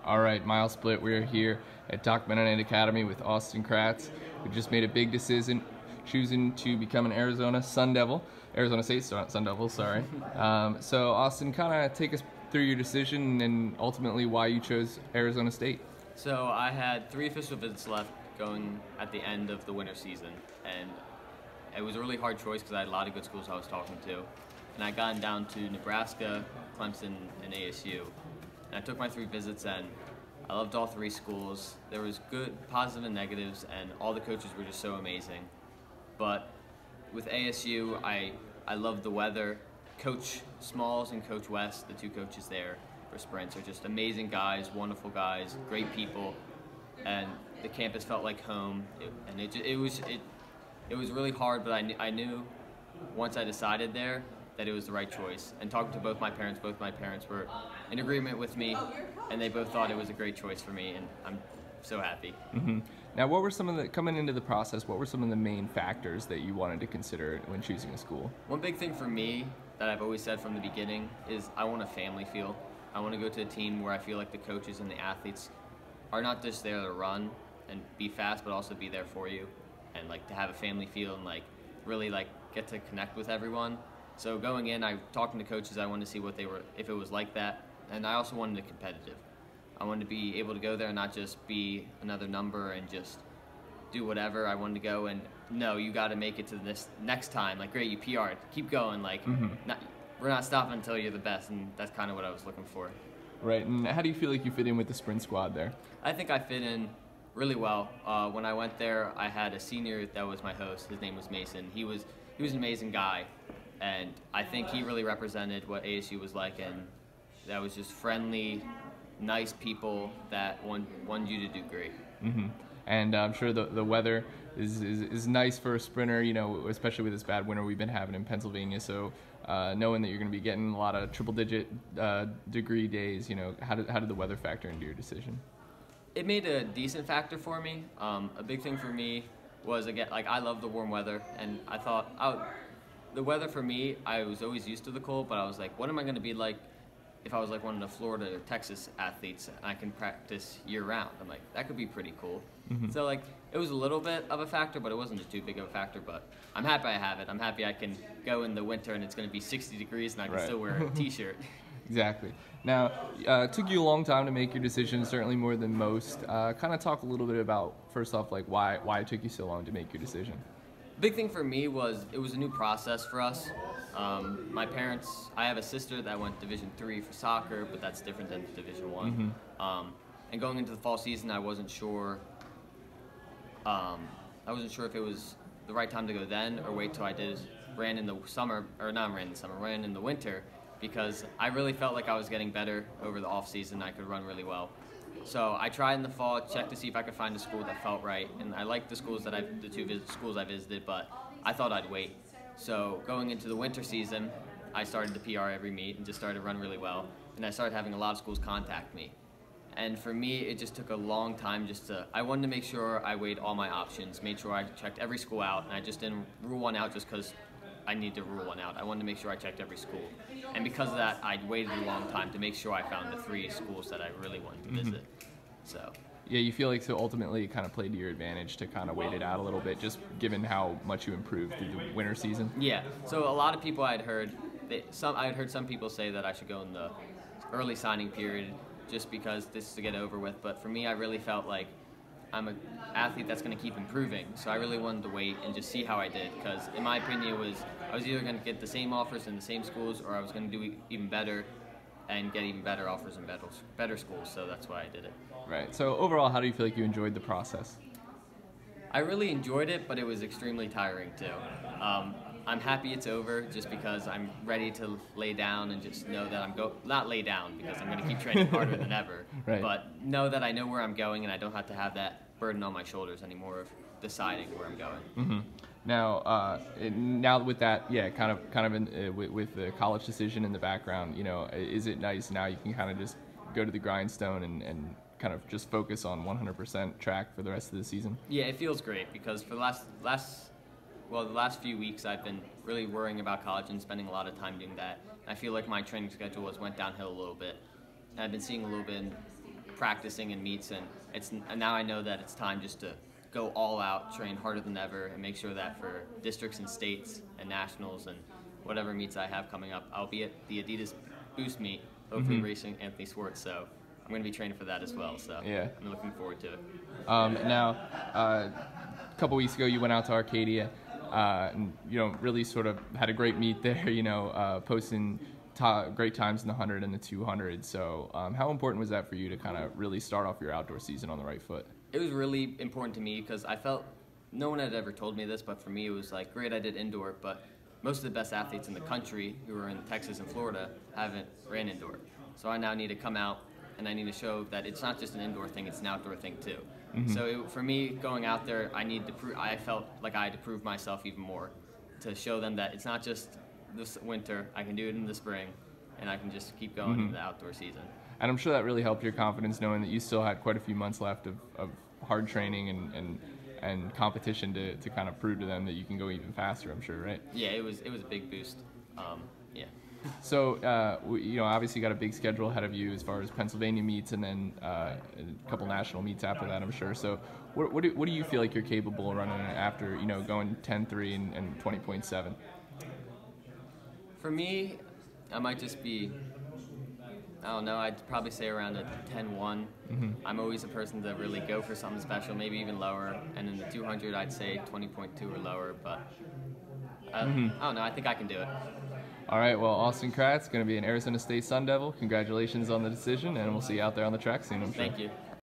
All right, MileSplit, we're here at Doc Mennonite Academy with Austin Kratz, who just made a big decision, choosing to become an Arizona State Sun Devil, sorry. So Austin, kind of take us through your decision and ultimately why you chose Arizona State. So I had 3 official visits left going at the end of the winter season, and it was a really hard choice because I had a lot of good schools I was talking to. And I got down to Nebraska, Clemson, and ASU. And I took my 3 visits, and I loved all 3 schools. There was good, positive, and negatives, and all the coaches were just so amazing. But with ASU, I loved the weather. Coach Smalls and Coach West, the 2 coaches there for sprints, are just amazing guys, wonderful guys, great people, and the campus felt like home. It was really hard, but I knew once I decided there that it was the right choice. And talking to both my parents were in agreement with me, and they both thought it was a great choice for me, and I'm so happy. Mm-hmm. Now, what were coming into the process, what were some of the main factors that you wanted to consider when choosing a school? One big thing for me that I've always said from the beginning is I want a family feel. I want to go to a team where I feel like the coaches and the athletes are not just there to run and be fast, but also be there for you, and like to have a family feel and like really like get to connect with everyone. So going in, I talking to coaches, I wanted to see what they were, if it was like that, and I also wanted it competitive. I wanted to be able to go there and not just be another number and just do whatever. I wanted to go and no, you got to make it to this next time. Like, great, you PR'd, keep going. Like, we're not stopping until you're the best, and that's kind of what I was looking for. Right, and how do you feel like you fit in with the sprint squad there? I think I fit in really well. When I went there, I had a senior that was my host. His name was Mason. He was an amazing guy, and I think he really represented what ASU was like, and that was just friendly, nice people that wanted you to do great. Mm-hmm. And I'm sure the weather is nice for a sprinter, you know, especially with this bad winter we've been having in Pennsylvania. So knowing that you're going to be getting a lot of triple-digit degree days, you know, how did the weather factor into your decision? It made a decent factor for me. A big thing for me was, again, like, I love the warm weather, and I thought, the weather for me, I was always used to the cold, but I was like, what am I going to be like if I was like one of the Florida or Texas athletes and I can practice year-round? I'm like, that could be pretty cool. Mm-hmm. So, like, it was a little bit of a factor, but it wasn't too big of a factor. But I'm happy I have it. I'm happy I can go in the winter and it's going to be 60 degrees and I can still wear a T-shirt. Exactly. Now, it took you a long time to make your decision, certainly more than most. Kind of talk a little bit about, first off, like why it took you so long to make your decision. Big thing for me was it was a new process for us. My parents, I have a sister that went Division III for soccer, but that's different than Division I. Mm-hmm. And going into the fall season, I wasn't sure if it was the right time to go then or wait till ran in the winter, because I really felt like I was getting better over the off season. I could run really well. So I tried in the fall, checked to see if I could find a school that felt right, and I liked the schools the 2 schools I visited, but I thought I'd wait. So going into the winter season, I started to PR every meet and just started to run really well, and I started having a lot of schools contact me. And for me, it just took a long time I wanted to make sure I weighed all my options, made sure I checked every school out, and I just didn't rule one out just because I need to rule one out. I wanted to make sure I checked every school. And because of that, I waited a long time to make sure I found the 3 schools that I really wanted to visit. So. Yeah, you feel like so ultimately it kind of played to your advantage to kind of wait it out a little bit, just given how much you improved through the winter season? Yeah, so a lot of people I had heard some people say that I should go in the early signing period just because this is to get over with, but for me, I really felt like I'm an athlete that's going to keep improving, so I really wanted to wait and just see how I did, because in my opinion I was either going to get the same offers in the same schools, or I was going to do even better and get even better offers in better schools, so that's why I did it. Right, so overall, how do you feel like you enjoyed the process? I really enjoyed it, but it was extremely tiring too. I'm happy it's over just because I'm ready to lay down and just know that not lay down because I'm going to keep training harder than ever, right. But know that I know where I'm going and I don't have to have that burden on my shoulders anymore of deciding where I'm going. Mm-hmm. Now with that, yeah, kind of with the college decision in the background, you know, is it nice now you can kind of just go to the grindstone and kind of just focus on 100% track for the rest of the season? Yeah, it feels great because for the last few weeks I've been really worrying about college and spending a lot of time doing that. I feel like my training schedule went downhill a little bit, and I've been seeing a little bit practicing in meets, and now I know that it's time just to go all out, train harder than ever, and make sure that for districts and states and nationals and whatever meets I have coming up, I'll be at the Adidas Boost meet, hopefully racing Anthony Swartz. So I'm going to be training for that as well. So yeah, I'm looking forward to it. Now, a couple weeks ago, you went out to Arcadia, and really sort of had a great meet there. Posting great times in the 100 and the 200. So how important was that for you to kind of really start off your outdoor season on the right foot? It was really important to me because I felt no one had ever told me this, but for me it was like, great, I did indoor, but most of the best athletes in the country who are in Texas and Florida haven't ran indoor. So I now need to come out and I need to show that it's not just an indoor thing, it's an outdoor thing too. So for me, going out there, I felt like I had to prove myself even more to show them that it's not just this winter, I can do it in the spring, and I can just keep going in the outdoor season. And I'm sure that really helped your confidence, knowing that you still had quite a few months left of hard training and competition to kind of prove to them that you can go even faster, I'm sure, right? Yeah, it was a big boost. Yeah. So, obviously you got a big schedule ahead of you as far as Pennsylvania meets and then a couple national meets after that, I'm sure. So what do you feel like you're capable of running after, going 10.3 and 20.7? For me, I might just be, I don't know, I'd probably say around a 10.1. I'm always a person to really go for something special, maybe even lower. And in the 200, I'd say 20.2 or lower, but I don't know, I think I can do it. All right, well, Austin Kratz, going to be an Arizona State Sun Devil. Congratulations on the decision, and we'll see you out there on the track soon, I'm sure. Thank you.